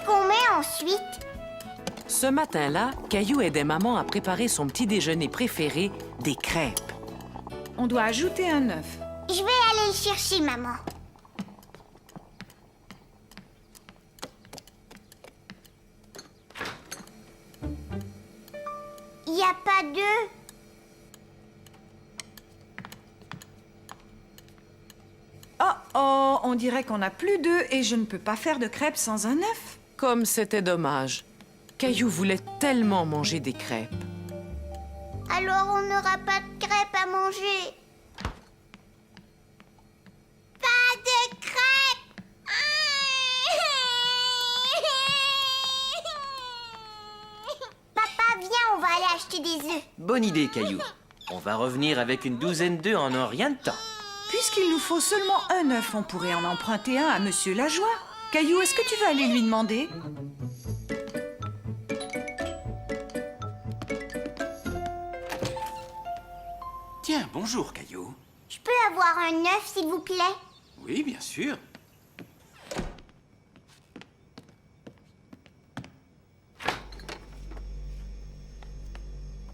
qu'on met ensuite? Ce matin-là, Caillou aidait maman à préparer son petit déjeuner préféré, des crêpes. On doit ajouter un œuf. Je vais aller le chercher, maman. Il n'y a pas d'œuf. Oh, on dirait qu'on n'a plus d'œufs et je ne peux pas faire de crêpes sans un œuf. Comme c'était dommage. Caillou voulait tellement manger des crêpes. Alors on n'aura pas de crêpes à manger. Pas de crêpes. Papa, viens, on va aller acheter des œufs. Bonne idée, Caillou. On va revenir avec une douzaine d'œufs en un rien de temps. Puisqu'il nous faut seulement un œuf, on pourrait en emprunter un à Monsieur Lajoie. Caillou, est-ce que tu veux aller lui demander? Tiens, bonjour, Caillou. Je peux avoir un œuf, s'il vous plaît? Oui, bien sûr.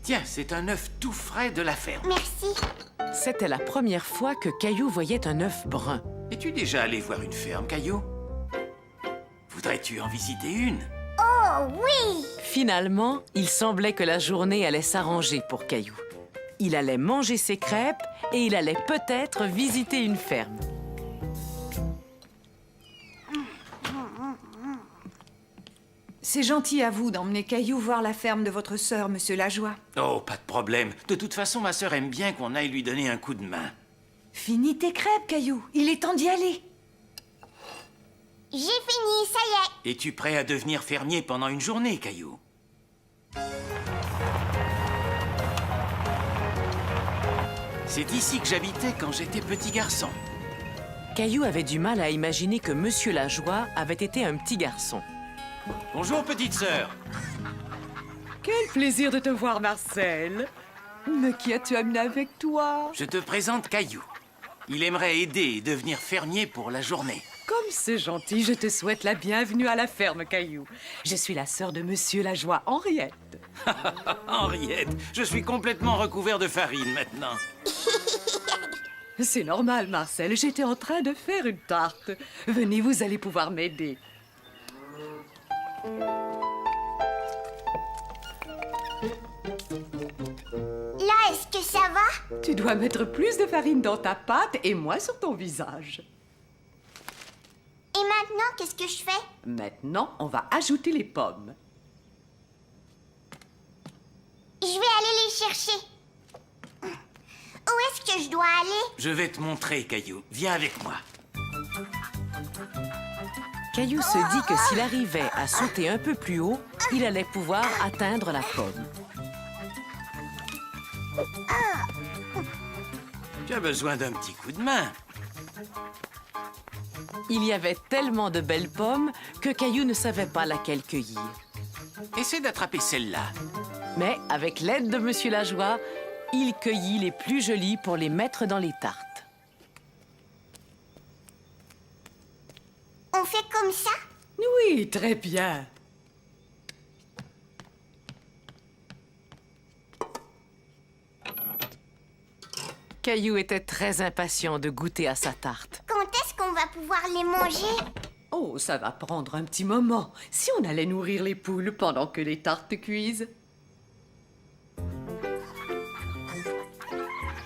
Tiens, c'est un œuf tout frais de la ferme. Merci. C'était la première fois que Caillou voyait un œuf brun. Es-tu déjà allé voir une ferme, Caillou? Voudrais-tu en visiter une? Oh, oui! Finalement, il semblait que la journée allait s'arranger pour Caillou. Il allait manger ses crêpes et il allait peut-être visiter une ferme. C'est gentil à vous d'emmener Caillou voir la ferme de votre sœur, Monsieur Lajoie. Oh, pas de problème. De toute façon, ma sœur aime bien qu'on aille lui donner un coup de main. Finis tes crêpes, Caillou. Il est temps d'y aller. J'ai fini, ça y est. Es-tu prêt à devenir fermier pendant une journée, Caillou? C'est ici que j'habitais quand j'étais petit garçon. Caillou avait du mal à imaginer que Monsieur Lajoie avait été un petit garçon. Bonjour, petite sœur. Quel plaisir de te voir, Marcel. Mais qui as-tu amené avec toi? Je te présente Caillou. Il aimerait aider et devenir fermier pour la journée. Comme c'est gentil, je te souhaite la bienvenue à la ferme, Caillou. Je suis la sœur de Monsieur Lajoie, Henriette. Henriette, je suis complètement recouvert de farine maintenant. C'est normal, Marcel. J'étais en train de faire une tarte. Venez, vous allez pouvoir m'aider. Là, est-ce que ça va? Tu dois mettre plus de farine dans ta pâte et moins sur ton visage. Et maintenant, qu'est-ce que je fais? Maintenant, on va ajouter les pommes. Je vais aller les chercher. Où est-ce que je dois aller? Je vais te montrer, Caillou. Viens avec moi. Caillou se dit que s'il arrivait à sauter un peu plus haut, il allait pouvoir atteindre la pomme. Tu as besoin d'un petit coup de main. Il y avait tellement de belles pommes que Caillou ne savait pas laquelle cueillir. Essaie d'attraper celle-là. Mais avec l'aide de Monsieur Lajoie, il cueillit les plus jolies pour les mettre dans les tartes. On fait comme ça? Oui, très bien. Caillou était très impatient de goûter à sa tarte. Quand est-ce qu'on va pouvoir les manger? Oh, ça va prendre un petit moment. Si on allait nourrir les poules pendant que les tartes cuisent.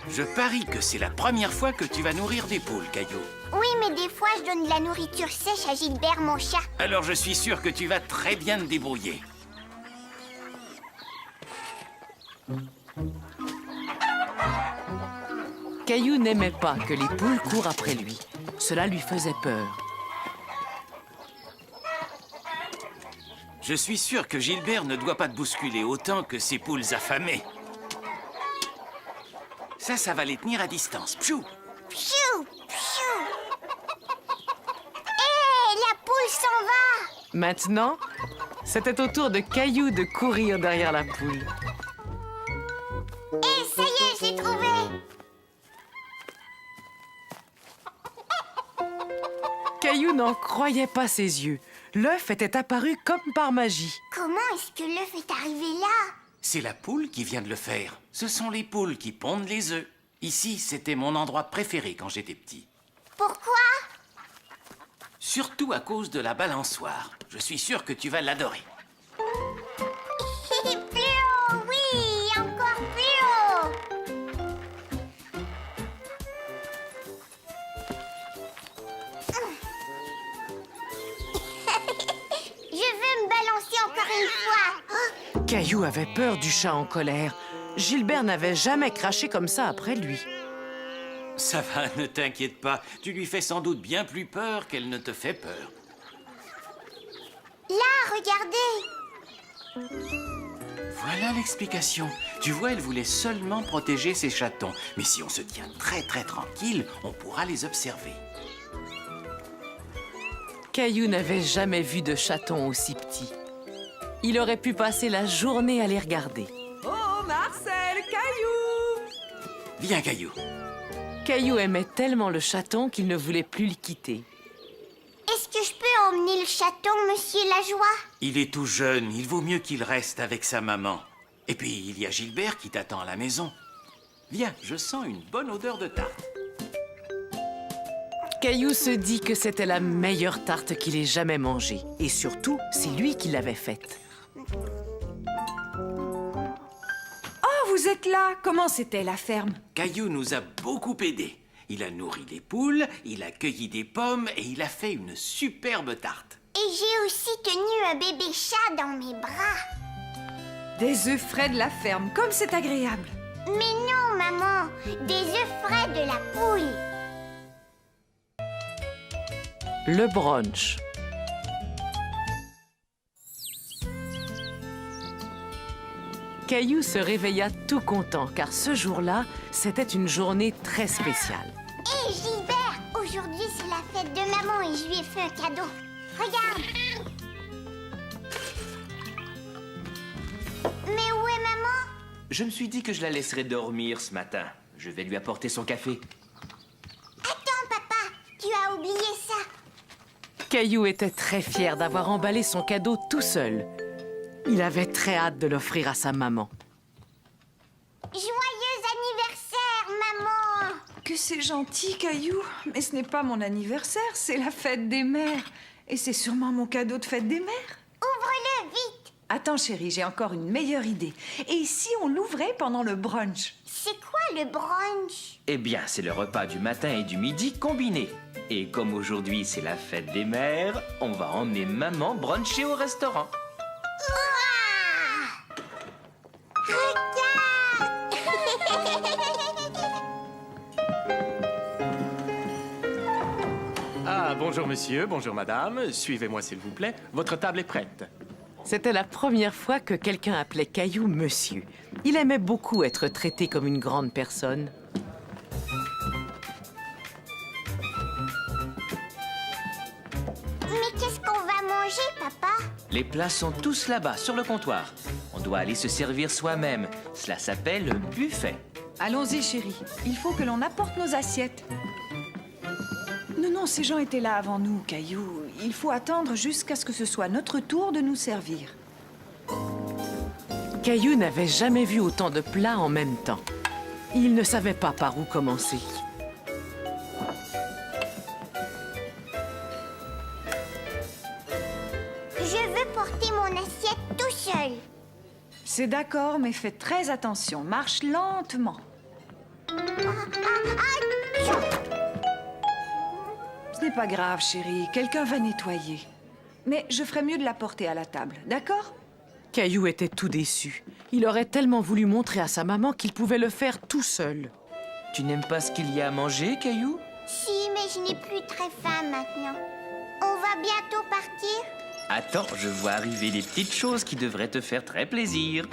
Je parie que c'est la première fois que tu vas nourrir des poules, Caillou. Oui, mais des fois, je donne de la nourriture sèche à Gilbert, mon chat. Alors je suis sûr que tu vas très bien te débrouiller. Caillou n'aimait pas que les poules courent après lui. Cela lui faisait peur. Je suis sûr que Gilbert ne doit pas te bousculer autant que ces poules affamées. Ça va les tenir à distance. Pfiou! Pfiou! Pfiou! Hé, la poule s'en va! Maintenant, c'était au tour de Caillou de courir derrière la poule. Hé, ça y est, j'ai trouvé! Caillou n'en croyait pas ses yeux. l'œuf était apparu comme par magie. Comment est-ce que l'œuf est arrivé là? C'est la poule qui vient de le faire. Ce sont les poules qui pondent les œufs. Ici, c'était mon endroit préféré quand j'étais petit. Pourquoi? Surtout à cause de la balançoire. Je suis sûr que tu vas l'adorer. Plus haut, oui, encore plus haut. Je veux me balancer encore une fois. Caillou avait peur du chat en colère. Gilbert n'avait jamais craché comme ça après lui. Ça va, ne t'inquiète pas. Tu lui fais sans doute bien plus peur qu'elle ne te fait peur. Là, regardez. Voilà l'explication. Tu vois, elle voulait seulement protéger ses chatons. Mais si on se tient très tranquille, on pourra les observer. Caillou n'avait jamais vu de chaton aussi petit. Il aurait pu passer la journée à les regarder. Oh, Marcel, Caillou! Viens, Caillou. Caillou aimait tellement le chaton qu'il ne voulait plus le quitter. Est-ce que je peux emmener le chaton, monsieur Lajoie? Il est tout jeune, il vaut mieux qu'il reste avec sa maman. Et puis, il y a Gilbert qui t'attend à la maison. Viens, je sens une bonne odeur de tarte. Caillou se dit que c'était la meilleure tarte qu'il ait jamais mangée. Et surtout, c'est lui qui l'avait faite. Oh, vous êtes là! Comment c'était la ferme? Caillou nous a beaucoup aidés. Il a nourri les poules, il a cueilli des pommes et il a fait une superbe tarte. Et j'ai aussi tenu un bébé chat dans mes bras. Des œufs frais de la ferme, comme c'est agréable. Mais non, maman, des œufs frais de la poule. Le brunch. Caillou se réveilla tout content car ce jour-là, c'était une journée très spéciale. Hé, Gilbert, aujourd'hui c'est la fête de maman et je lui ai fait un cadeau. Regarde. Mais où est maman? Je me suis dit que je la laisserais dormir ce matin. Je vais lui apporter son café. Attends, papa, tu as oublié ça. Caillou était très fier d'avoir emballé son cadeau tout seul. Il avait très hâte de l'offrir à sa maman. Joyeux anniversaire, maman. Que c'est gentil, Caillou. Mais ce n'est pas mon anniversaire, c'est la fête des mères. Et c'est sûrement mon cadeau de fête des mères. Ouvre-le vite. Attends, chérie, j'ai encore une meilleure idée. Et si on l'ouvrait pendant le brunch? C'est quoi le brunch? Eh bien, c'est le repas du matin et du midi combiné. Et comme aujourd'hui c'est la fête des mères, on va emmener maman bruncher au restaurant. Ah, bonjour monsieur, bonjour madame. Suivez-moi s'il vous plaît. Votre table est prête. C'était la première fois que quelqu'un appelait Caillou monsieur. Il aimait beaucoup être traité comme une grande personne. Mais qu'est-ce qu'on va manger, papa? Les plats sont tous là-bas, sur le comptoir. On doit aller se servir soi-même. Cela s'appelle le buffet. Allons-y, chérie. Il faut que l'on apporte nos assiettes. Non, ces gens étaient là avant nous, Caillou. Il faut attendre jusqu'à ce que ce soit notre tour de nous servir. Caillou n'avait jamais vu autant de plats en même temps. Il ne savait pas par où commencer. Je veux porter mon assiette tout seul. C'est d'accord, mais fais très attention. Marche lentement. Ce n'est pas grave, chérie. Quelqu'un va nettoyer. Mais je ferais mieux de la porter à la table, d'accord? Caillou était tout déçu. Il aurait tellement voulu montrer à sa maman qu'il pouvait le faire tout seul. Tu n'aimes pas ce qu'il y a à manger, Caillou? Si, mais je n'ai plus très faim maintenant. On va bientôt partir? Attends, je vois arriver des petites choses qui devraient te faire très plaisir.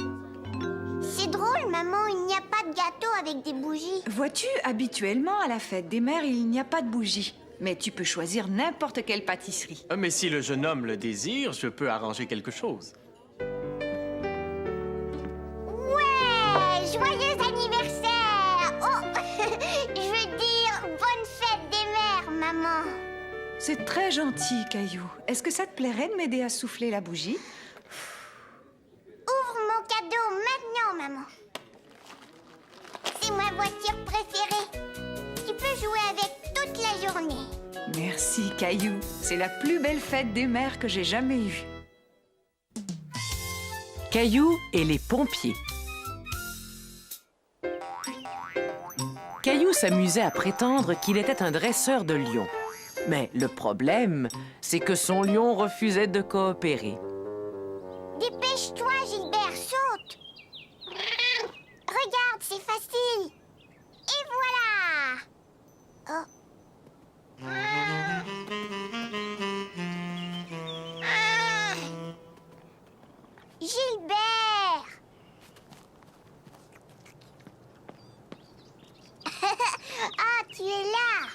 C'est drôle, maman, il n'y a pas de gâteau avec des bougies. Vois-tu, habituellement, à la fête des mères, il n'y a pas de bougie. Mais tu peux choisir n'importe quelle pâtisserie. Mais si le jeune homme le désire, je peux arranger quelque chose. Ouais, joyeux anniversaire! Oh, je veux dire bonne fête des mères, maman. C'est très gentil, Caillou. Est-ce que ça te plairait de m'aider à souffler la bougie? Ouvre mon cadeau maintenant, maman. C'est ma voiture préférée. Tu peux jouer avec toute la journée. Merci, Caillou. C'est la plus belle fête des mères que j'ai jamais eue. Caillou et les pompiers. Caillou s'amusait à prétendre qu'il était un dresseur de lions. Mais le problème, c'est que son lion refusait de coopérer. Dépêche-toi, Gilbert, saute. Regarde, c'est facile. Et voilà. Oh. Ah. Gilbert. Ah, tu es là.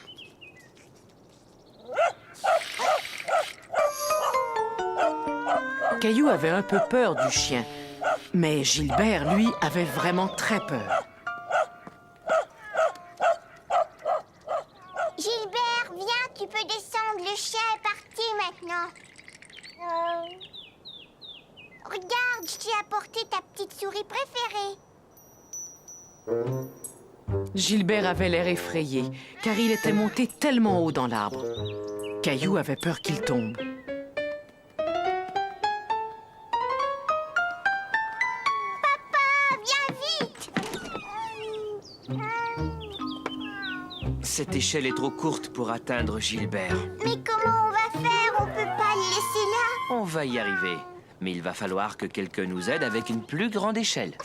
Caillou avait un peu peur du chien, mais Gilbert, lui, avait vraiment très peur. Gilbert, viens, tu peux descendre. Le chien est parti maintenant. Regarde, je t'ai apporté ta petite souris préférée. Gilbert avait l'air effrayé, car il était monté tellement haut dans l'arbre. Caillou avait peur qu'il tombe. Papa, viens vite. Cette échelle est trop courte pour atteindre Gilbert. Mais comment on va faire? On peut pas le laisser là. On va y arriver. Mais il va falloir que quelqu'un nous aide avec une plus grande échelle.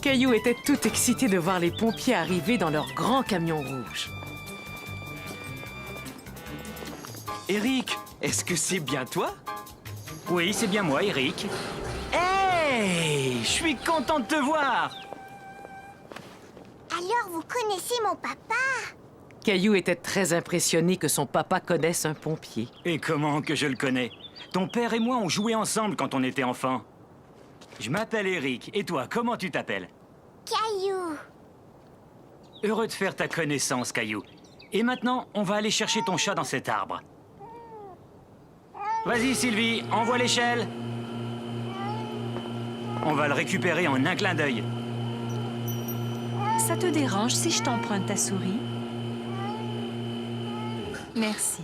Caillou était tout excité de voir les pompiers arriver dans leur grand camion rouge. Eric, est-ce que c'est bien toi? Oui, c'est bien moi, Eric. Hey! Je suis content de te voir! Alors, vous connaissez mon papa? Caillou était très impressionné que son papa connaisse un pompier. Et comment que je le connais? Ton père et moi, on jouait ensemble quand on était enfants. Je m'appelle Eric. Et toi, comment tu t'appelles? Caillou. Heureux de faire ta connaissance, Caillou. Et maintenant, on va aller chercher ton chat dans cet arbre. Vas-y, Sylvie, envoie l'échelle. On va le récupérer en un clin d'œil. Ça te dérange si je t'emprunte ta souris? Merci.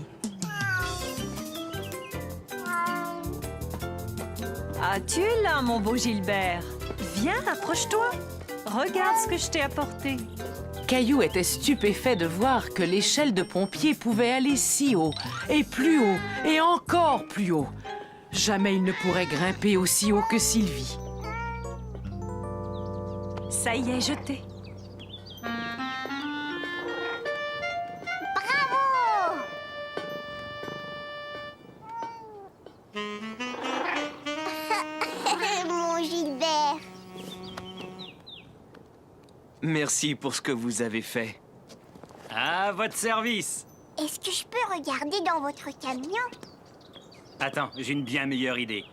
Ah, tu es là, mon beau Gilbert. Viens, approche-toi. Regarde ce que je t'ai apporté. Caillou était stupéfait de voir que l'échelle de pompier pouvait aller si haut, et plus haut, et encore plus haut. Jamais il ne pourrait grimper aussi haut que Sylvie. Ça y est, jeté. Bravo! Mon Gilbert. Merci pour ce que vous avez fait. À votre service. Est-ce que je peux regarder dans votre camion? Attends, j'ai une bien meilleure idée.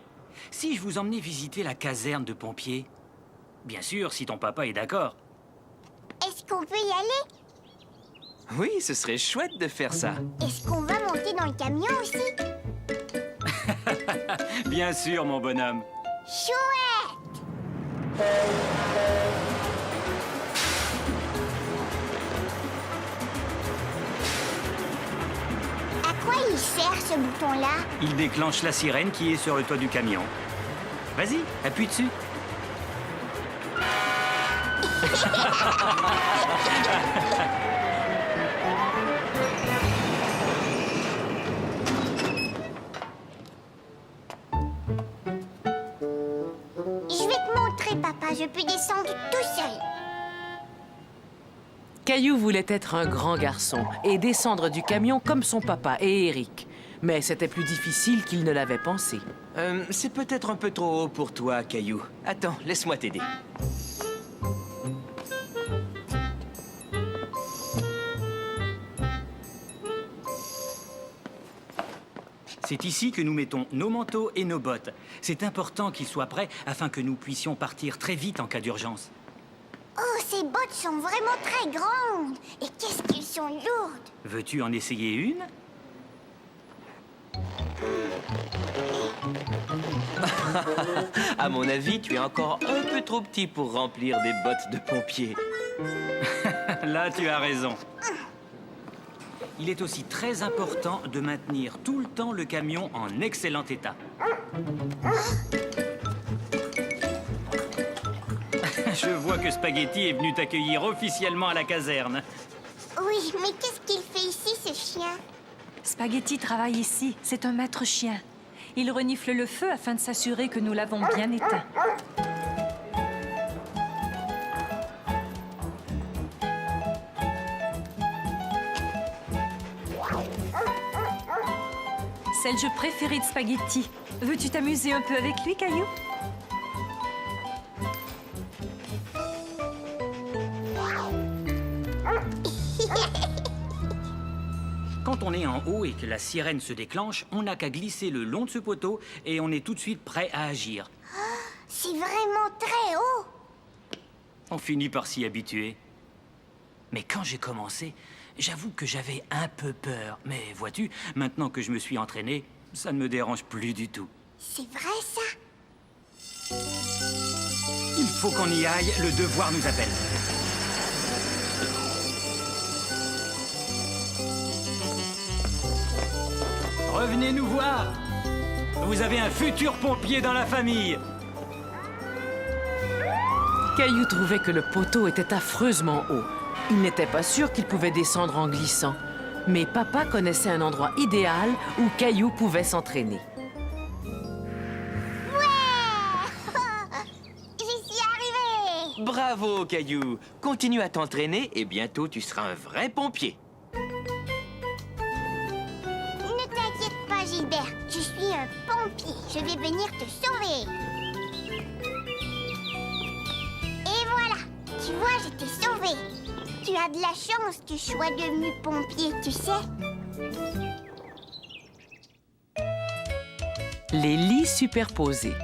Si je vous emmenais visiter la caserne de pompiers? Bien sûr, si ton papa est d'accord. Est-ce qu'on peut y aller? Oui, ce serait chouette de faire ça. Est-ce qu'on va monter dans le camion aussi? Bien sûr, mon bonhomme. Chouette! À quoi il sert ce bouton-là? Il déclenche la sirène qui est sur le toit du camion. Vas-y, appuie dessus. Je vais te montrer, papa. Je peux descendre tout seul. Caillou voulait être un grand garçon et descendre du camion comme son papa et Eric. Mais c'était plus difficile qu'il ne l'avait pensé. C'est peut-être un peu trop haut pour toi, Caillou. Attends, laisse-moi t'aider. C'est ici que nous mettons nos manteaux et nos bottes. C'est important qu'ils soient prêts afin que nous puissions partir très vite en cas d'urgence. Oh, ces bottes sont vraiment très grandes. Et qu'est-ce qu'elles sont lourdes. Veux-tu en essayer une? À mon avis, tu es encore un peu trop petit pour remplir des bottes de pompier. Là, tu as raison. Il est aussi très important de maintenir tout le temps le camion en excellent état. Je vois que Spaghetti est venu t'accueillir officiellement à la caserne. Oui, mais qu'est-ce qu'il fait ici, ce chien? Spaghetti travaille ici. C'est un maître chien. Il renifle le feu afin de s'assurer que nous l'avons bien éteint. C'est le jeu préféré de Spaghetti. Veux-tu t'amuser un peu avec lui, Caillou? Quand on est en haut et que la sirène se déclenche, on n'a qu'à glisser le long de ce poteau et on est tout de suite prêt à agir. C'est vraiment très haut. On finit par s'y habituer. Mais quand j'ai commencé, j'avoue que j'avais un peu peur. Mais vois-tu, maintenant que je me suis entraîné, ça ne me dérange plus du tout. C'est vrai, ça? Il faut qu'on y aille, le devoir nous appelle. Revenez nous voir. Vous avez un futur pompier dans la famille. Caillou trouvait que le poteau était affreusement haut. Il n'était pas sûr qu'il pouvait descendre en glissant. Mais papa connaissait un endroit idéal où Caillou pouvait s'entraîner. J'y suis arrivée. Bravo, Caillou. Continue à t'entraîner et bientôt tu seras un vrai pompier. Ne t'inquiète pas, Gilbert. Je suis un pompier. Je vais venir te sauver. Et voilà. Tu vois, je t'ai sauvé. Tu as de la chance que je sois devenu pompier, tu sais. Les lits superposés.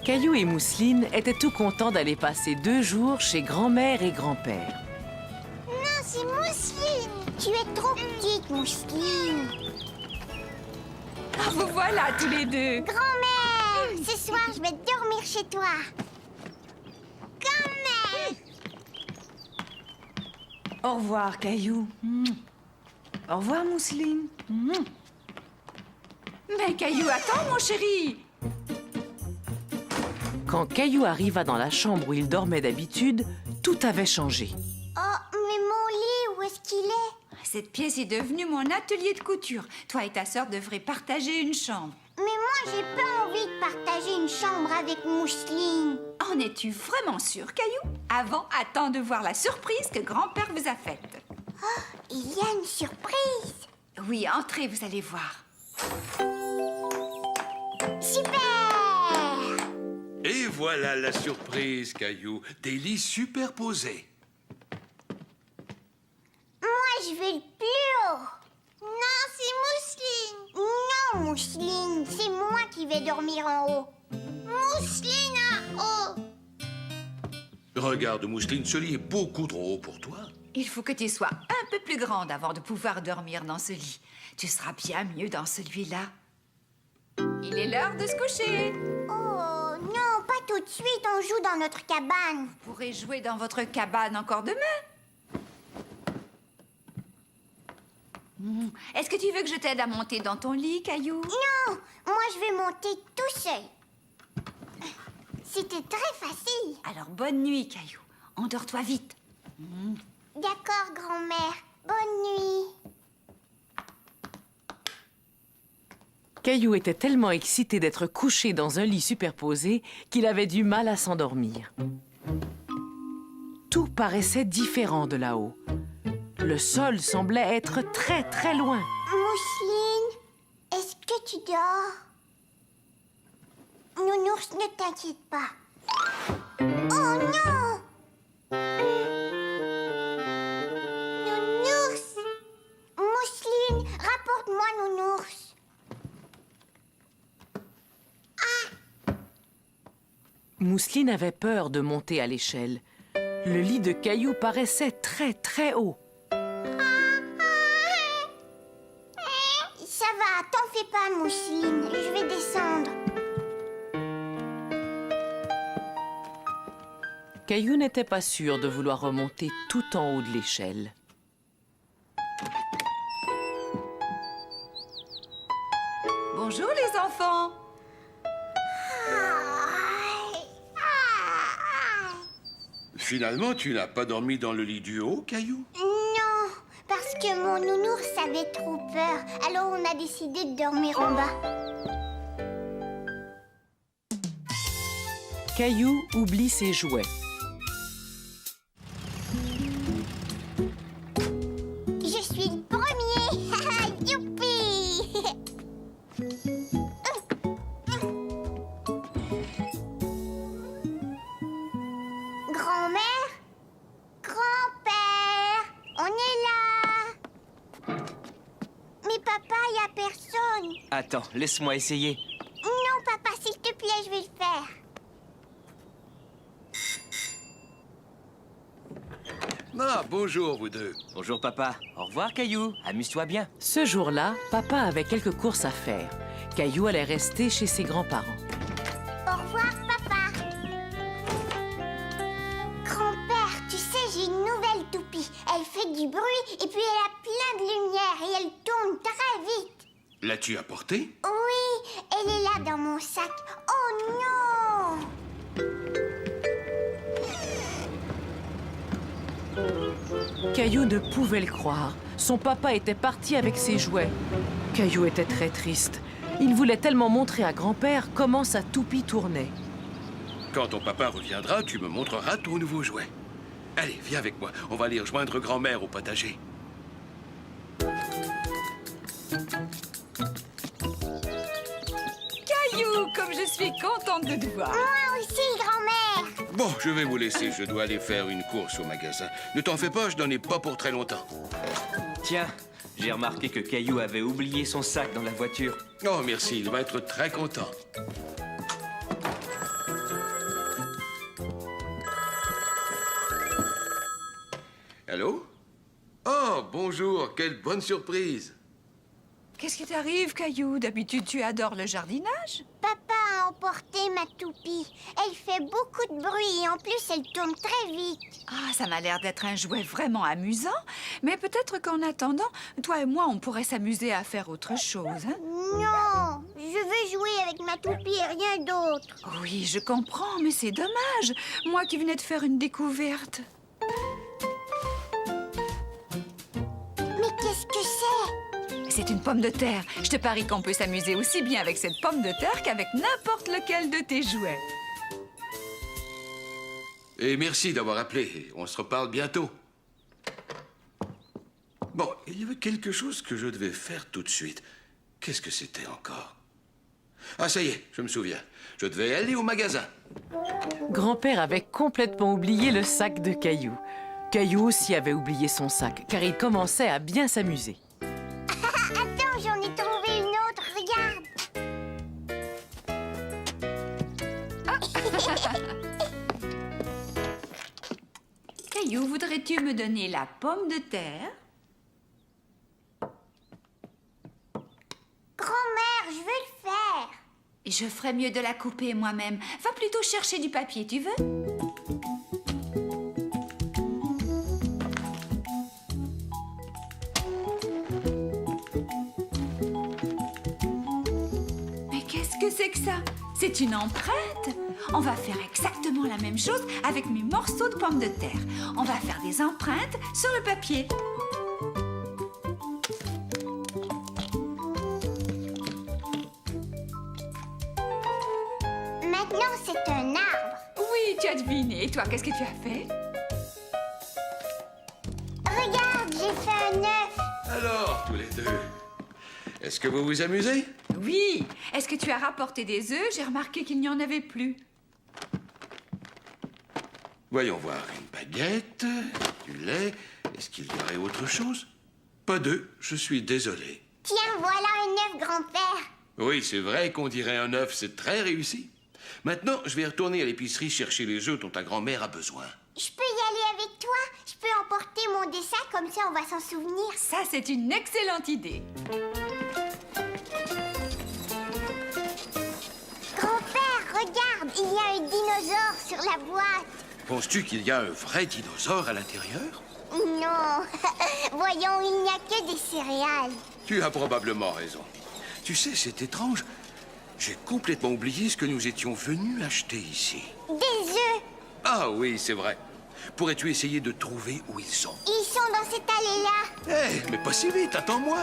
Caillou et Mousseline étaient tout contents d'aller passer 2 jours chez grand-mère et grand-père. Non, c'est Mousseline. Tu es trop petite, Mousseline. Ah, vous voilà tous les deux. Grand-mère, ce soir, je vais dormir chez toi. Grand-mère. Au revoir, Caillou. Au revoir, Mousseline. Mais Caillou, attends, mon chéri. Quand Caillou arriva dans la chambre où il dormait d'habitude, tout avait changé. Oh, mais mon lit, où est-ce qu'il est? Cette pièce est devenue mon atelier de couture. Toi et ta sœur devraient partager une chambre. Mais moi, j'ai pas envie de partager une chambre avec Mousseline. En es-tu vraiment sûre, Caillou? Avant, attends de voir la surprise que grand-père vous a faite. Oh, il y a une surprise. Oui, entrez, vous allez voir. Super! Et voilà la surprise, Caillou. Des lits superposés. Moi, je veux le plus haut. Non, c'est Mousseline. Non, Mousseline, c'est moi qui vais dormir en haut. Mousseline en haut. Regarde, Mousseline, ce lit est beaucoup trop haut pour toi. Il faut que tu sois un peu plus grande avant de pouvoir dormir dans ce lit. Tu seras bien mieux dans celui-là. Il est l'heure de se coucher. Oh, non, pas tout de suite, on joue dans notre cabane. Vous pourrez jouer dans votre cabane encore demain. Est-ce que tu veux que je t'aide à monter dans ton lit, Caillou? Non, moi je vais monter tout seul. C'était très facile. Alors bonne nuit, Caillou. Endors-toi vite. D'accord, grand-mère. Bonne nuit. Caillou était tellement excité d'être couché dans un lit superposé qu'il avait du mal à s'endormir. Tout paraissait différent de là-haut. Le sol semblait être très, très loin. Mousseline, est-ce que tu dors? Nounours, ne t'inquiète pas. Oh non! Nounours! Mousseline, Mousseline avait peur de monter à l'échelle. Le lit de Caillou paraissait très, très haut. Ça va, t'en fais pas, Mousseline. Je vais descendre. Caillou n'était pas sûr de vouloir remonter tout en haut de l'échelle. Bonjour les enfants. Finalement, tu n'as pas dormi dans le lit du haut, Caillou? Non, parce que mon nounours avait trop peur. Alors on a décidé de dormir en bas. Caillou oublie ses jouets. Je suis le premier. Youpi. Grand-mère? Grand-père? On est là. Mais papa, il n'y a personne. Attends, laisse-moi essayer. Non, papa, s'il te plaît, je vais le faire. Ah, bonjour, vous deux. Bonjour papa. Au revoir Caillou. Amuse-toi bien. Ce jour-là, papa avait quelques courses à faire. Caillou allait rester chez ses grands-parents. Au revoir, papa. Grand-père, tu sais, j'ai une nouvelle toupie. Elle fait du bruit et puis elle a plein de lumière et elle tourne très vite. L'as-tu apportée? Oui, elle est là dans mon sac. Oh non! Caillou ne pouvait le croire. Son papa était parti avec ses jouets. Caillou était très triste. Il voulait tellement montrer à grand-père comment sa toupie tournait. Quand ton papa reviendra, tu me montreras ton nouveau jouet. Allez, viens avec moi. On va aller rejoindre grand-mère au potager. Caillou, comme je suis contente de te voir. Moi aussi, grand-mère. Bon, je vais vous laisser. Je dois aller faire une course au magasin. Ne t'en fais pas, je n'en ai pas pour très longtemps. Tiens, j'ai remarqué que Caillou avait oublié son sac dans la voiture. Oh, merci. Il va être très content. Allô? Oh, bonjour. Quelle bonne surprise. Qu'est-ce qui t'arrive, Caillou? D'habitude, tu adores le jardinage. Papa a emporté ma toupie. Elle fait beaucoup de bruit et en plus, elle tourne très vite. Ah, ça m'a l'air d'être un jouet vraiment amusant. Mais peut-être qu'en attendant, toi et moi, on pourrait s'amuser à faire autre chose, hein? Non, je veux jouer avec ma toupie et rien d'autre. Oui, je comprends, mais c'est dommage. Moi qui venais de faire une découverte. Mais qu'est-ce que c'est? C'est une pomme de terre. Je te parie qu'on peut s'amuser aussi bien avec cette pomme de terre qu'avec n'importe lequel de tes jouets. Et merci d'avoir appelé. On se reparle bientôt. Bon, il y avait quelque chose que je devais faire tout de suite. Qu'est-ce que c'était encore? Ah, ça y est, je me souviens. Je devais aller au magasin. Grand-père avait complètement oublié le sac de Caillou. Caillou aussi avait oublié son sac, car il commençait à bien s'amuser. Attends, j'en ai trouvé une autre, regarde. Caillou, voudrais-tu me donner la pomme de terre? Grand-mère, je veux le faire. Je ferais mieux de la couper moi-même. Va plutôt chercher du papier, tu veux? Mais qu'est-ce que c'est que ça? C'est une empreinte. On va faire exactement la même chose avec mes morceaux de pommes de terre. On va faire des empreintes sur le papier. Maintenant, c'est un arbre. Oui, tu as deviné. Et toi, qu'est-ce que tu as fait? Regarde, j'ai fait un œuf. Alors, tous les deux, est-ce que vous vous amusez? Oui. Est-ce que tu as rapporté des œufs? J'ai remarqué qu'il n'y en avait plus. Voyons voir. Une baguette, du lait. Est-ce qu'il y aurait autre chose? Pas d'œufs, je suis désolé. Tiens, voilà un œuf, grand-père. Oui, c'est vrai qu'on dirait un œuf, c'est très réussi. Maintenant, je vais retourner à l'épicerie chercher les œufs dont ta grand-mère a besoin. Je peux y aller avec toi? Je peux emporter mon dessin, comme ça on va s'en souvenir. Ça, c'est une excellente idée. Grand-père, regarde, il y a un dinosaure sur la boîte. Penses-tu qu'il y a un vrai dinosaure à l'intérieur? Non, voyons, il n'y a que des céréales. Tu as probablement raison. Tu sais, c'est étrange. J'ai complètement oublié ce que nous étions venus acheter ici. Des œufs. Ah oui, c'est vrai. Pourrais-tu essayer de trouver où ils sont? Ils sont dans cette allée-là. Eh, mais pas si vite, attends-moi.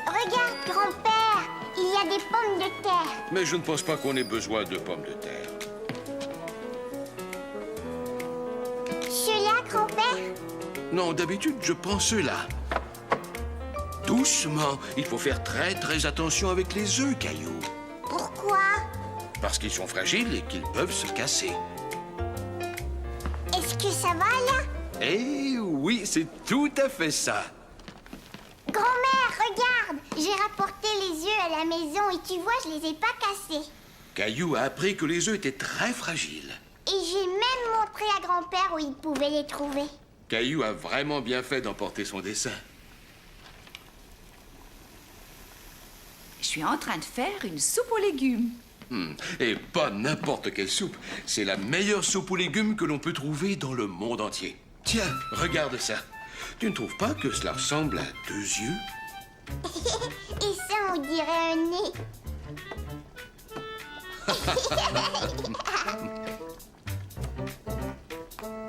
Regarde, grand-père, il y a des pommes de terre. Mais je ne pense pas qu'on ait besoin de pommes de terre. Ceux-là, grand-père? Non, d'habitude, je prends ceux-là. Doucement. Il faut faire très attention avec les œufs, Caillou. Pourquoi? Parce qu'ils sont fragiles et qu'ils peuvent se casser. Est-ce que ça va, là? Eh oui, c'est tout à fait ça. Grand-mère, regarde! J'ai rapporté les œufs à la maison et tu vois, je les ai pas cassés. Caillou a appris que les œufs étaient très fragiles. Et j'ai même montré à grand-père où il pouvait les trouver. Caillou a vraiment bien fait d'emporter son dessin. Je suis en train de faire une soupe aux légumes. Et pas n'importe quelle soupe. C'est la meilleure soupe aux légumes que l'on peut trouver dans le monde entier. Tiens, regarde ça. Tu ne trouves pas que cela ressemble à 2 yeux? Et ça, on dirait un nez.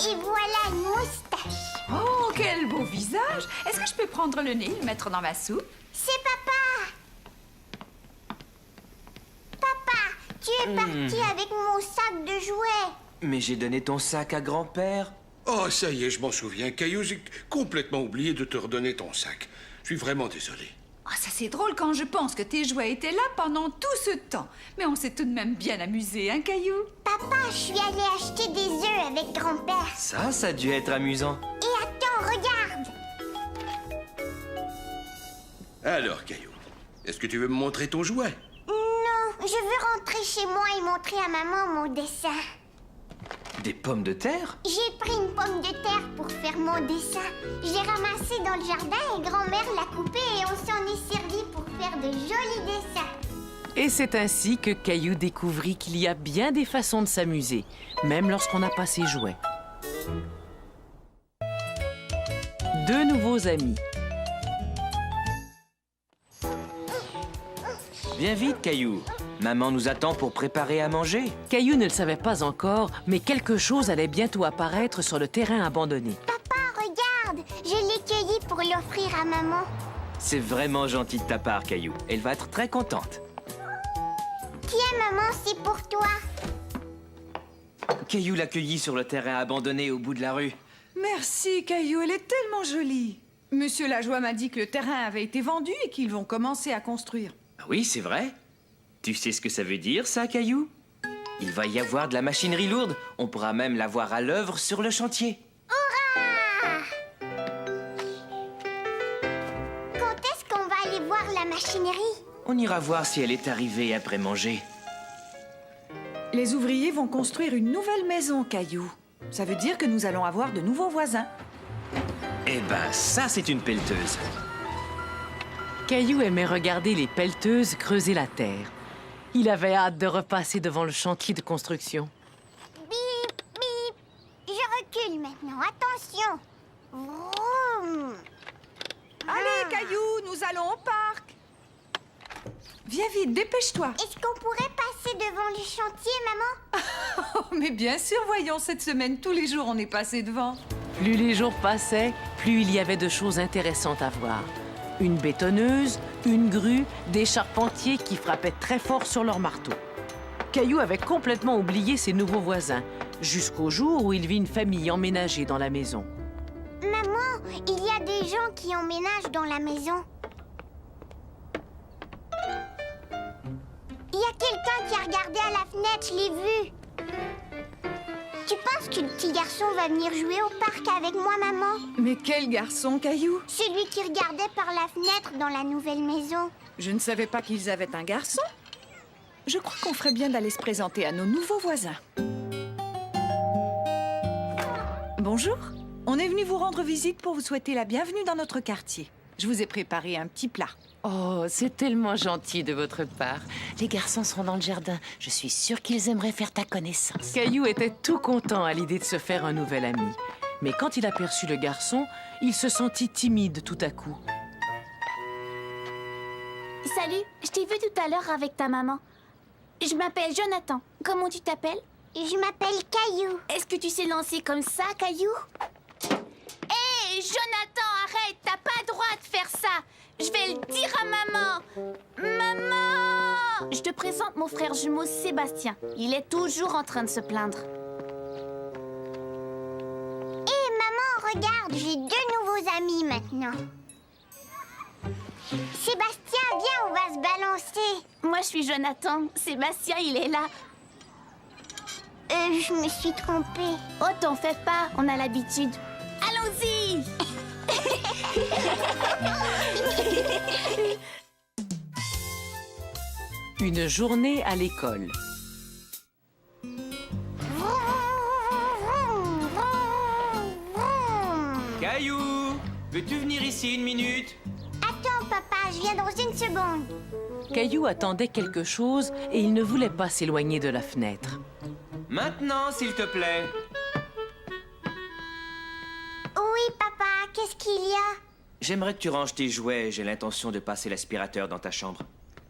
Et voilà une moustache. Oh, quel beau visage! Est-ce que je peux prendre le nez et le mettre dans ma soupe? C'est papa. Papa, tu es parti avec mon sac de jouets. Mais j'ai donné ton sac à grand-père. Oh, ça y est, je m'en souviens. Caillou, j'ai complètement oublié de te redonner ton sac. Je suis vraiment désolé. Oh, ça c'est drôle quand je pense que tes jouets étaient là pendant tout ce temps. Mais on s'est tout de même bien amusé, hein, Caillou? Papa, je suis allée acheter des œufs avec grand-père. Ça a dû être amusant. Et attends, regarde. Alors, Caillou, est-ce que tu veux me montrer ton jouet? Non, je veux rentrer chez moi et montrer à maman mon dessin. Des pommes de terre? J'ai pris une pomme de terre pour faire mon dessin. Je l'ai ramassée dans le jardin et grand-mère l'a coupée et on s'en est servi pour faire de jolis dessins. Et c'est ainsi que Caillou découvrit qu'il y a bien des façons de s'amuser, même lorsqu'on n'a pas ses jouets. 2 nouveaux amis. Viens vite, Caillou. Maman nous attend pour préparer à manger. Caillou ne le savait pas encore, mais quelque chose allait bientôt apparaître sur le terrain abandonné. Papa, regarde, je l'ai cueilli pour l'offrir à maman. C'est vraiment gentil de ta part, Caillou. Elle va être très contente. Tiens, maman, c'est pour toi. Caillou l'a cueilli sur le terrain abandonné au bout de la rue. Merci, Caillou, elle est tellement jolie. Monsieur Lajoie m'a dit que le terrain avait été vendu et qu'ils vont commencer à construire. Ah oui, c'est vrai. Tu sais ce que ça veut dire, ça, Caillou? Il va y avoir de la machinerie lourde. On pourra même la voir à l'œuvre sur le chantier. Hurrah! Quand est-ce qu'on va aller voir la machinerie? On ira voir si elle est arrivée après manger. Les ouvriers vont construire une nouvelle maison, Caillou. Ça veut dire que nous allons avoir de nouveaux voisins. Eh ben, ça, c'est une pelleteuse. Caillou aimait regarder les pelleteuses creuser la terre. Il avait hâte de repasser devant le chantier de construction. Bip, bip. Je recule maintenant. Attention. Vroom. Allez, Caillou, nous allons au parc. Viens vite, dépêche-toi. Est-ce qu'on pourrait passer devant le chantier, maman? Oh, mais bien sûr, voyons, cette semaine, tous les jours, on est passé devant. Plus les jours passaient, plus il y avait de choses intéressantes à voir. Une bétonneuse, une grue, des charpentiers qui frappaient très fort sur leur marteau. Caillou avait complètement oublié ses nouveaux voisins, jusqu'au jour où il vit une famille emménager dans la maison. Maman, il y a des gens qui emménagent dans la maison. Il y a quelqu'un qui a regardé à la fenêtre, je l'ai vu. Tu penses que le petit garçon va venir jouer au parc avec moi, maman? Mais quel garçon, Caillou? Celui qui regardait par la fenêtre dans la nouvelle maison. Je ne savais pas qu'ils avaient un garçon. je crois qu'on ferait bien d'aller se présenter à nos nouveaux voisins. Bonjour, on est venu vous rendre visite pour vous souhaiter la bienvenue dans notre quartier. Je vous ai préparé un petit plat. Oh, c'est tellement gentil de votre part. Les garçons seront dans le jardin. Je suis sûre qu'ils aimeraient faire ta connaissance. Caillou était tout content à l'idée de se faire un nouvel ami. Mais quand il aperçut le garçon, il se sentit timide tout à coup. Salut, je t'ai vu tout à l'heure avec ta maman. Je m'appelle Jonathan. Comment tu t'appelles? Je m'appelle Caillou. Est-ce que tu sais lancer comme ça, Caillou? Hé, Jonathan, arrête! T'as pas le droit de faire ça! Je vais le dire à maman! Maman! Je te présente mon frère jumeau Sébastien. Il est toujours en train de se plaindre. Hé, maman, regarde, j'ai 2 nouveaux amis maintenant. Sébastien, viens, on va se balancer. Moi, je suis Jonathan. Sébastien, il est là. Je me suis trompée. Oh, t'en fais pas, on a l'habitude. Allons-y! Une journée à l'école. Caillou, veux-tu venir ici 1 minute? Attends, papa, je viens dans 1 seconde. Caillou attendait quelque chose et il ne voulait pas s'éloigner de la fenêtre. Maintenant, s'il te plaît. Oui, papa, qu'est-ce qu'il y a? J'aimerais que tu ranges tes jouets. J'ai l'intention de passer l'aspirateur dans ta chambre.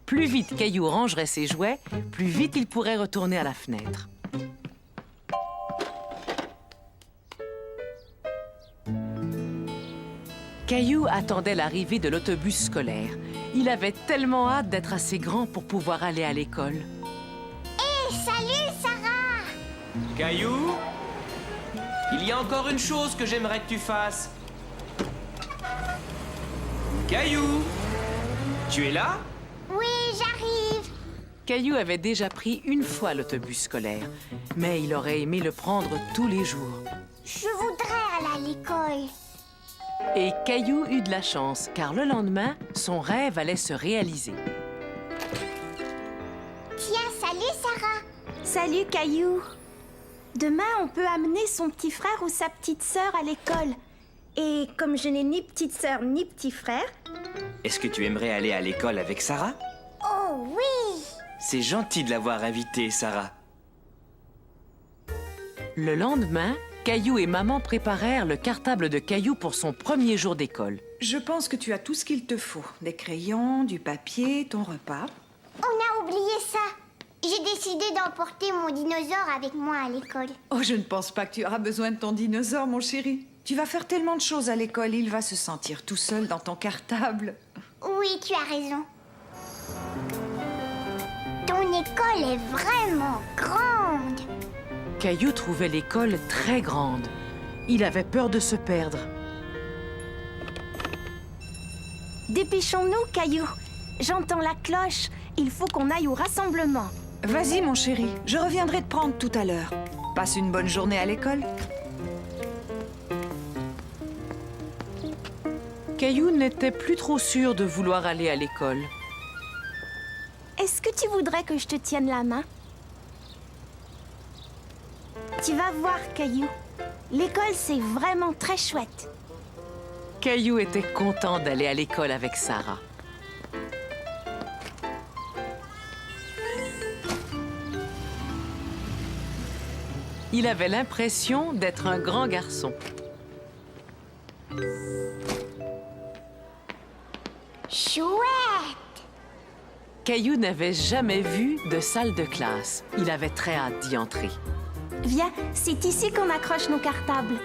Plus vite Caillou rangerait ses jouets, plus vite il pourrait retourner à la fenêtre. Caillou attendait l'arrivée de l'autobus scolaire. Il avait tellement hâte d'être assez grand pour pouvoir aller à l'école. Hé, salut, Sarah! Caillou, il y a encore une chose que j'aimerais que tu fasses. Caillou, tu es là? Oui, j'arrive. Caillou avait déjà pris une fois l'autobus scolaire, mais il aurait aimé le prendre tous les jours. Je voudrais aller à l'école. Et Caillou eut de la chance, car le lendemain, son rêve allait se réaliser. Tiens, salut, Sarah. Salut, Caillou. Demain, on peut amener son petit frère ou sa petite sœur à l'école. Et comme je n'ai ni petite sœur ni petit frère... Est-ce que tu aimerais aller à l'école avec Sarah? Oh oui! C'est gentil de l'avoir invitée, Sarah. Le lendemain, Caillou et maman préparèrent le cartable de Caillou pour son premier jour d'école. Je pense que tu as tout ce qu'il te faut. Des crayons, du papier, ton repas. On a oublié ça. J'ai décidé d'emporter mon dinosaure avec moi à l'école. Oh, je ne pense pas que tu auras besoin de ton dinosaure, mon chéri. Tu vas faire tellement de choses à l'école, il va se sentir tout seul dans ton cartable. Oui, tu as raison. Ton école est vraiment grande. Caillou trouvait l'école très grande. Il avait peur de se perdre. Dépêchons-nous, Caillou. J'entends la cloche. Il faut qu'on aille au rassemblement. Vas-y, mon chéri. Je reviendrai te prendre tout à l'heure. Passe une bonne journée à l'école. Caillou n'était plus trop sûr de vouloir aller à l'école. Est-ce que tu voudrais que je te tienne la main? Tu vas voir, Caillou. L'école, c'est vraiment très chouette. Caillou était content d'aller à l'école avec Sarah. Il avait l'impression d'être un grand garçon. Chouette! Caillou n'avait jamais vu de salle de classe. Il avait très hâte d'y entrer. Viens, c'est ici qu'on accroche nos cartables.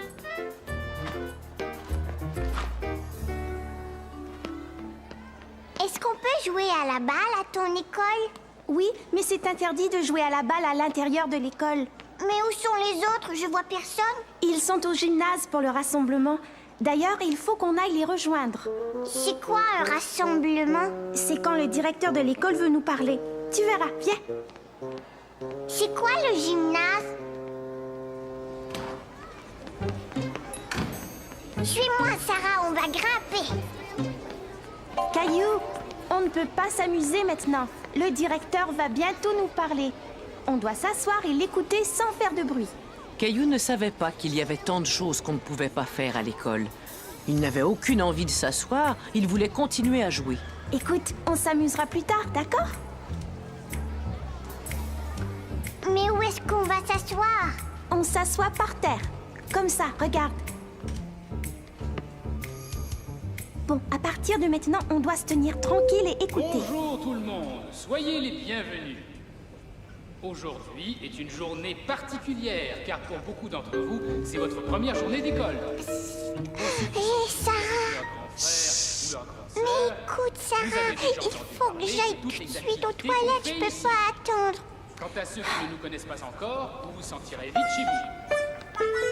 Est-ce qu'on peut jouer à la balle à ton école? Oui, mais c'est interdit de jouer à la balle à l'intérieur de l'école. Mais où sont les autres? Je vois personne. Ils sont au gymnase pour le rassemblement. D'ailleurs, il faut qu'on aille les rejoindre. C'est quoi un rassemblement? C'est quand le directeur de l'école veut nous parler. Tu verras, viens. C'est quoi le gymnase? Suis-moi, Sarah, on va grimper. Caillou, on ne peut pas s'amuser maintenant. Le directeur va bientôt nous parler. On doit s'asseoir et l'écouter sans faire de bruit. Caillou ne savait pas qu'il y avait tant de choses qu'on ne pouvait pas faire à l'école. Il n'avait aucune envie de s'asseoir, il voulait continuer à jouer. Écoute, on s'amusera plus tard, d'accord? Mais où est-ce qu'on va s'asseoir? On s'assoit par terre. Comme ça, regarde. Bon, à partir de maintenant, on doit se tenir tranquille et écouter. Bonjour tout le monde, soyez les bienvenus. Aujourd'hui est une journée particulière, car pour beaucoup d'entre vous, c'est votre première journée d'école. Hé, Sarah! Mais écoute, Sarah, il faut que j'aille tout de suite aux toilettes, je peux pas attendre. Quant à ceux qui ne nous connaissent pas encore, vous vous sentirez vite chez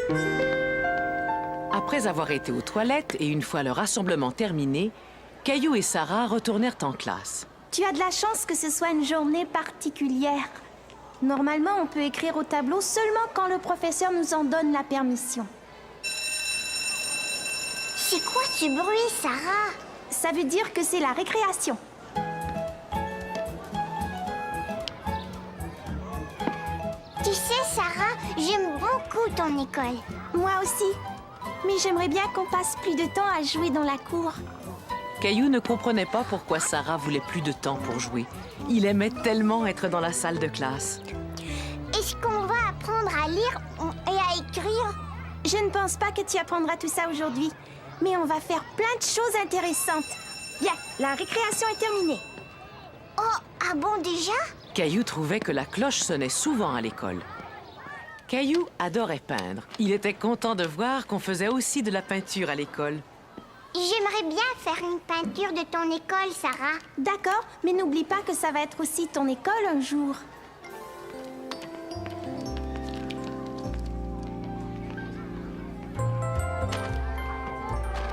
vous. Après avoir été aux toilettes et une fois le rassemblement terminé, Caillou et Sarah retournèrent en classe. Tu as de la chance que ce soit une journée particulière. Normalement, on peut écrire au tableau seulement quand le professeur nous en donne la permission. C'est quoi ce bruit, Sarah? Ça veut dire que c'est la récréation. Tu sais, Sarah, j'aime beaucoup ton école. Moi aussi. Mais j'aimerais bien qu'on passe plus de temps à jouer dans la cour. Caillou ne comprenait pas pourquoi Sarah voulait plus de temps pour jouer. Il aimait tellement être dans la salle de classe. Est-ce qu'on va apprendre à lire et à écrire? Je ne pense pas que tu apprendras tout ça aujourd'hui. Mais on va faire plein de choses intéressantes. Bien, la récréation est terminée. Oh, ah bon déjà? Caillou trouvait que la cloche sonnait souvent à l'école. Caillou adorait peindre. Il était content de voir qu'on faisait aussi de la peinture à l'école. J'aimerais bien faire une peinture de ton école, Sarah. D'accord, mais n'oublie pas que ça va être aussi ton école un jour.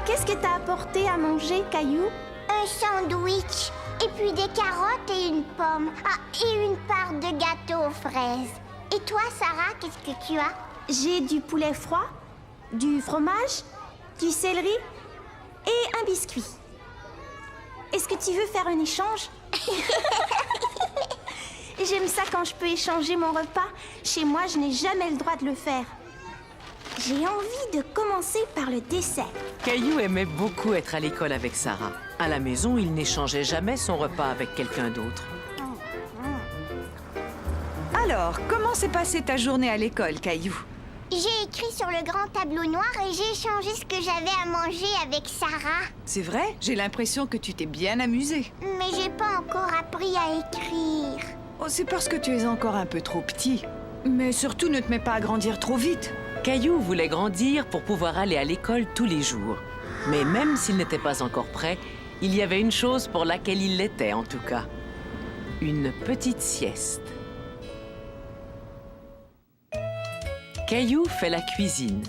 Qu'est-ce que t'as apporté à manger, Caillou? Un sandwich, et puis des carottes et une pomme. Ah, et une part de gâteau aux fraises. Et toi, Sarah, qu'est-ce que tu as? J'ai du poulet froid, du fromage, du céleri et un biscuit. Est-ce que tu veux faire un échange? J'aime ça quand je peux échanger mon repas. Chez moi, je n'ai jamais le droit de le faire. J'ai envie de commencer par le dessert. Caillou aimait beaucoup être à l'école avec Sarah. À la maison, il n'échangeait jamais son repas avec quelqu'un d'autre. Alors, comment s'est passée ta journée à l'école, Caillou? J'ai écrit sur le grand tableau noir et j'ai échangé ce que j'avais à manger avec Sarah. C'est vrai? J'ai l'impression que tu t'es bien amusée. Mais j'ai pas encore appris à écrire. Oh, c'est parce que tu es encore un peu trop petit. Mais surtout, ne te mets pas à grandir trop vite. Caillou voulait grandir pour pouvoir aller à l'école tous les jours. Mais même s'il n'était pas encore prêt, il y avait une chose pour laquelle il l'était en tout cas. Une petite sieste. Caillou fait la cuisine.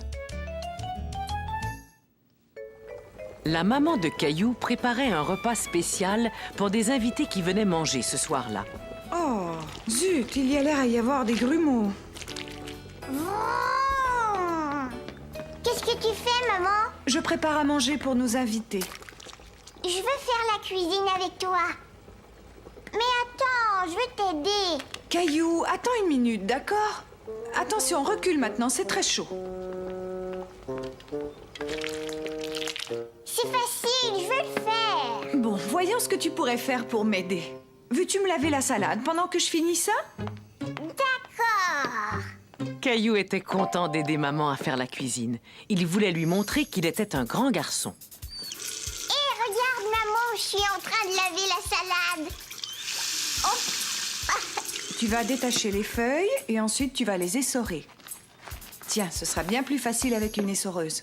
La maman de Caillou préparait un repas spécial pour des invités qui venaient manger ce soir-là. Oh, zut, il y a l'air à y avoir des grumeaux. Qu'est-ce que tu fais, maman? Je prépare à manger pour nos invités. Je veux faire la cuisine avec toi. Mais attends, je veux t'aider. Caillou, attends une minute, d'accord? Attention, recule maintenant, c'est très chaud. C'est facile, je veux le faire. Bon, voyons ce que tu pourrais faire pour m'aider. Veux-tu me laver la salade pendant que je finis ça? D'accord. Caillou était content d'aider maman à faire la cuisine. Il voulait lui montrer qu'il était un grand garçon. Hé, regarde, maman, je suis en train de laver la salade. Oh. Tu vas détacher les feuilles et ensuite tu vas les essorer. Tiens, ce sera bien plus facile avec une essoreuse.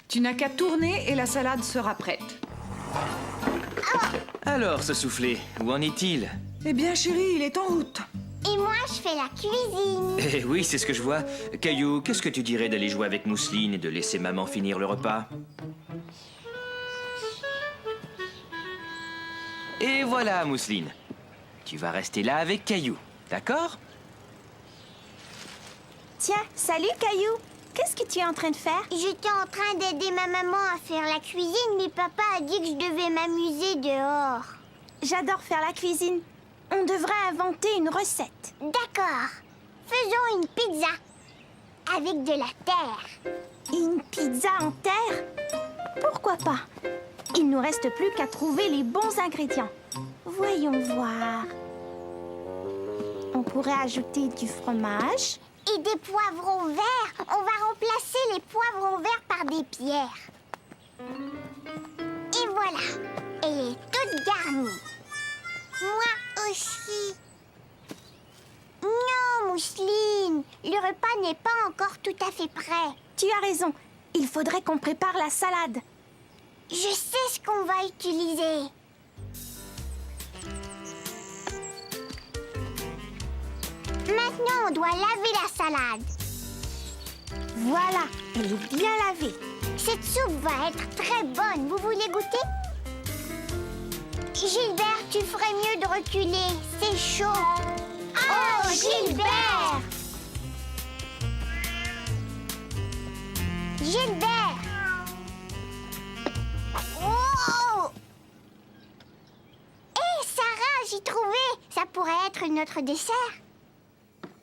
Tu n'as qu'à tourner et la salade sera prête. Alors, ce soufflé, où en est-il? Eh bien, chérie, il est en route. Et moi, je fais la cuisine. Eh oui, c'est ce que je vois. Caillou, qu'est-ce que tu dirais d'aller jouer avec Mousseline et de laisser maman finir le repas? Et voilà, Mousseline. Tu vas rester là avec Caillou, d'accord? Tiens, salut Caillou. Qu'est-ce que tu es en train de faire? J'étais en train d'aider ma maman à faire la cuisine, mais papa a dit que je devais m'amuser dehors. J'adore faire la cuisine. On devrait inventer une recette. D'accord. Faisons une pizza. Avec de la terre. Une pizza en terre? Pourquoi pas? Il nous reste plus qu'à trouver les bons ingrédients. Voyons voir. On pourrait ajouter du fromage. Et des poivrons verts. On va remplacer les poivrons verts par des pierres. Et voilà. Elle est toute garnie. Moi aussi. Non, Mousseline. Le repas n'est pas encore tout à fait prêt. Tu as raison. Il faudrait qu'on prépare la salade. Je sais ce qu'on va utiliser. Maintenant, on doit laver la salade. Voilà, elle est bien lavée. Cette soupe va être très bonne. Vous voulez goûter? Gilbert, tu ferais mieux de reculer. C'est chaud. Oh, Gilbert! Gilbert! Oh! Hé, Sarah, j'ai trouvé. Ça pourrait être notre dessert.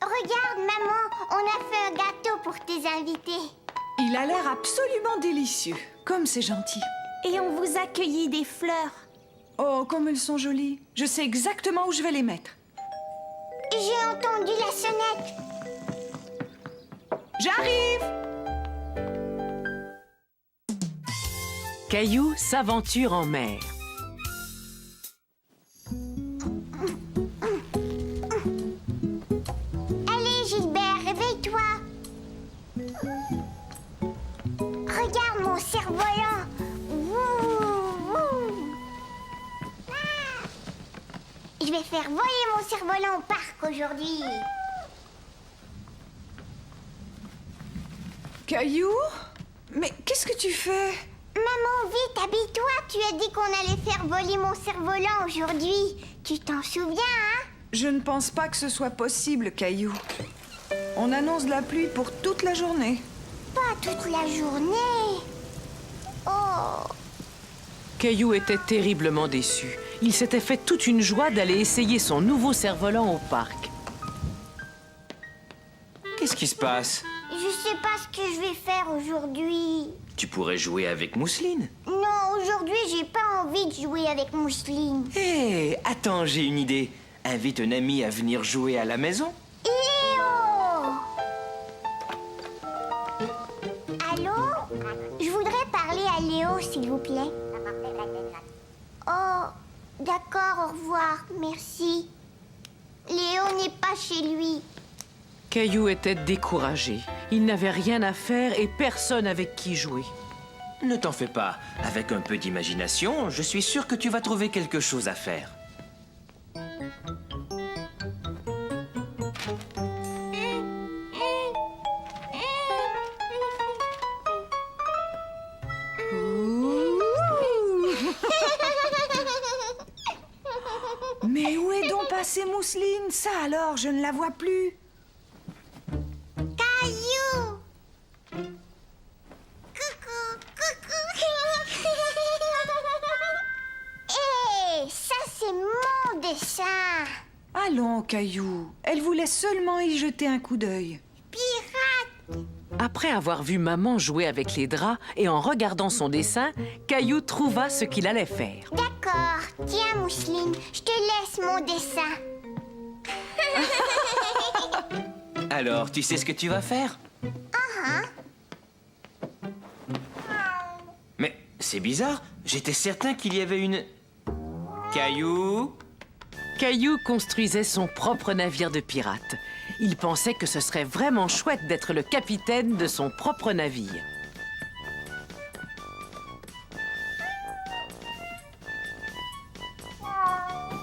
Regarde, maman, on a fait un gâteau pour tes invités. Il a l'air absolument délicieux. Comme c'est gentil. Et on vous a cueilli des fleurs. Oh, comme elles sont jolies. Je sais exactement où je vais les mettre. J'ai entendu la sonnette. J'arrive! Caillou s'aventure en mer. Allez, Gilbert, réveille-toi. Regarde mon cerf-volant. Je vais faire voler mon cerf-volant au parc aujourd'hui. Caillou? Mais qu'est-ce que tu fais? Maman, vite, habille-toi. Tu as dit qu'on allait faire voler mon cerf-volant aujourd'hui. Tu t'en souviens, hein? Je ne pense pas que ce soit possible, Caillou. On annonce de la pluie pour toute la journée. Pas toute la journée. Oh! Caillou était terriblement déçu. Il s'était fait toute une joie d'aller essayer son nouveau cerf-volant au parc. Qu'est-ce qui se passe? Je sais pas ce que je vais faire aujourd'hui. Tu pourrais jouer avec Mousseline. Non, aujourd'hui, j'ai pas envie de jouer avec Mousseline. Hé, attends, j'ai une idée. Invite un ami à venir jouer à la maison. Léo! Allô? Je voudrais parler à Léo, s'il vous plaît. Oh, d'accord, au revoir, merci. Léo n'est pas chez lui. Caillou était découragé. Il n'avait rien à faire et personne avec qui jouer. Ne t'en fais pas. Avec un peu d'imagination, je suis sûr que tu vas trouver quelque chose à faire. Mais où est donc passée Mousseline? Ça alors, je ne la vois plus. Caillou! Coucou, coucou! Hé, ça c'est mon dessin! Allons, Caillou. Elle voulait seulement y jeter un coup d'œil. Pirate! Après avoir vu maman jouer avec les draps et en regardant son dessin, Caillou trouva ce qu'il allait faire. D'accord, tiens Mousseline, je te laisse mon dessin. Alors, tu sais ce que tu vas faire? Mais c'est bizarre, j'étais certain qu'il y avait une... Caillou? Caillou construisait son propre navire de pirate. Il pensait que ce serait vraiment chouette d'être le capitaine de son propre navire.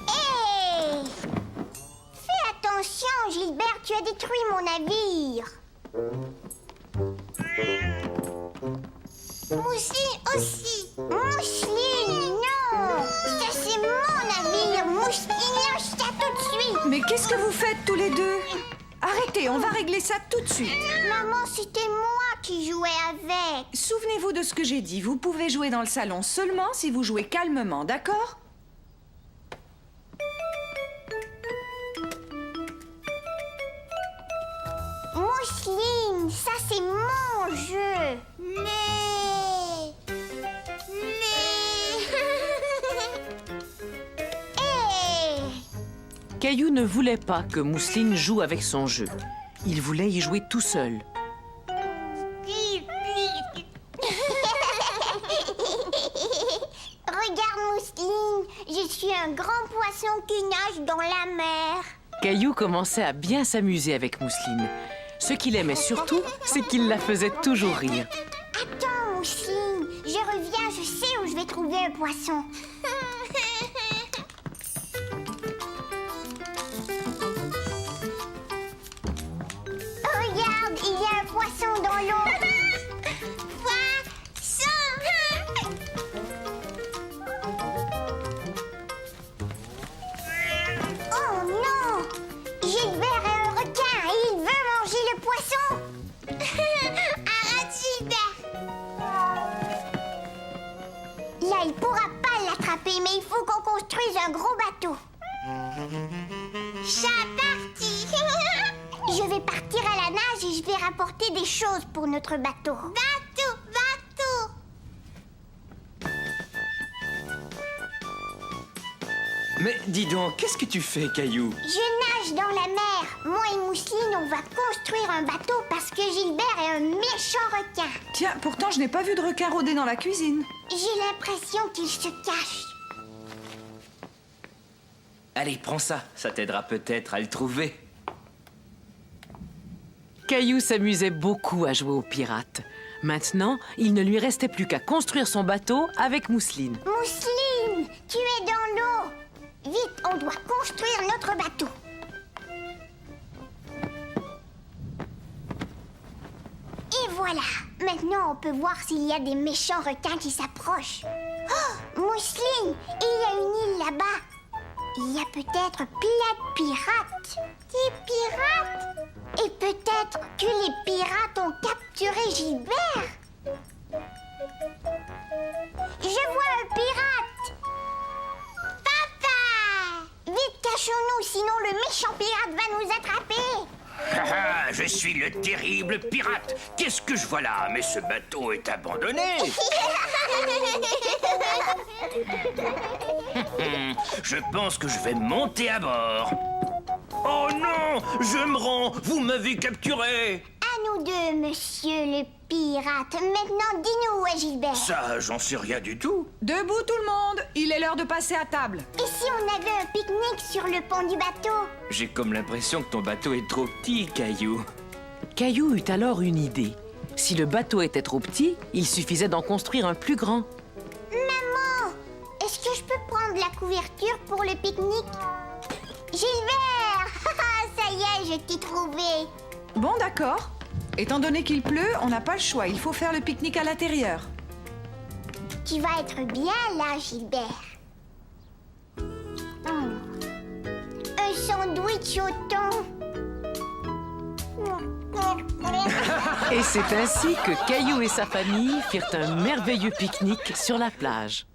Hé! Fais attention, Gilbert, tu as détruit mon navire. Mousseline aussi. Mousseline, non! Ça, c'est mon navire. Mousseline, lâche ça tout de suite. Mais qu'est-ce que vous faites tous les deux? Arrêtez, on va régler ça tout de suite. Maman, c'était moi qui jouais avec. Souvenez-vous de ce que j'ai dit. Vous pouvez jouer dans le salon seulement si vous jouez calmement, d'accord? Mousseline, ça c'est mon jeu. Caillou ne voulait pas que Mousseline joue avec son jeu. Il voulait y jouer tout seul. Regarde Mousseline, je suis un grand poisson qui nage dans la mer. Caillou commençait à bien s'amuser avec Mousseline. Ce qu'il aimait surtout, c'est qu'il la faisait toujours rire. Attends Mousseline, je reviens, je sais où je vais trouver un poisson. Regarde, il y a un poisson dans l'eau. Poisson! Oh non! Gilbert est un requin et il veut manger le poisson. Arrête Gilbert! Là, il pourra pas l'attraper, mais il faut qu'on construise un gros bateau. Chat parti! Je vais partir à la nage et je vais rapporter des choses pour notre bateau. Bateau, bateau! Mais dis donc, qu'est-ce que tu fais, Caillou? Je nage dans la mer. Moi et Mousseline, on va construire un bateau parce que Gilbert est un méchant requin. Tiens, pourtant, je n'ai pas vu de requin rôder dans la cuisine. J'ai l'impression qu'il se cache. Allez, prends ça. Ça t'aidera peut-être à le trouver. Caillou s'amusait beaucoup à jouer aux pirates. Maintenant, il ne lui restait plus qu'à construire son bateau avec Mousseline. Mousseline, tu es dans l'eau. Vite, on doit construire notre bateau. Et voilà. Maintenant, on peut voir s'il y a des méchants requins qui s'approchent. Oh, Mousseline, il y a une île là-bas. Il y a peut-être plein de pirates. Des pirates? Et peut-être que les pirates ont capturé Gilbert. Je vois un pirate. Papa! Vite, cachons-nous, sinon le méchant pirate va nous attraper. Je suis le terrible pirate. Qu'est-ce que je vois là? Mais ce bateau est abandonné. Je pense que je vais monter à bord. Oh non! Je me rends! Vous m'avez capturé! À nous deux, monsieur le pirate. Maintenant, dis-nous où est Gilbert. Ça, j'en sais rien du tout. Debout tout le monde, il est l'heure de passer à table. Et si on avait un pique-nique sur le pont du bateau? J'ai comme l'impression que ton bateau est trop petit, Caillou. Caillou eut alors une idée. Si le bateau était trop petit, il suffisait d'en construire un plus grand. Maman, est-ce que je peux prendre la couverture pour le pique-nique? Gilbert! Ça y est, je t'ai trouvé. Bon, d'accord. Étant donné qu'il pleut, on n'a pas le choix. Il faut faire le pique-nique à l'intérieur. Tu vas être bien là, Gilbert. Un sandwich au thon. Et c'est ainsi que Caillou et sa famille firent un merveilleux pique-nique sur la plage.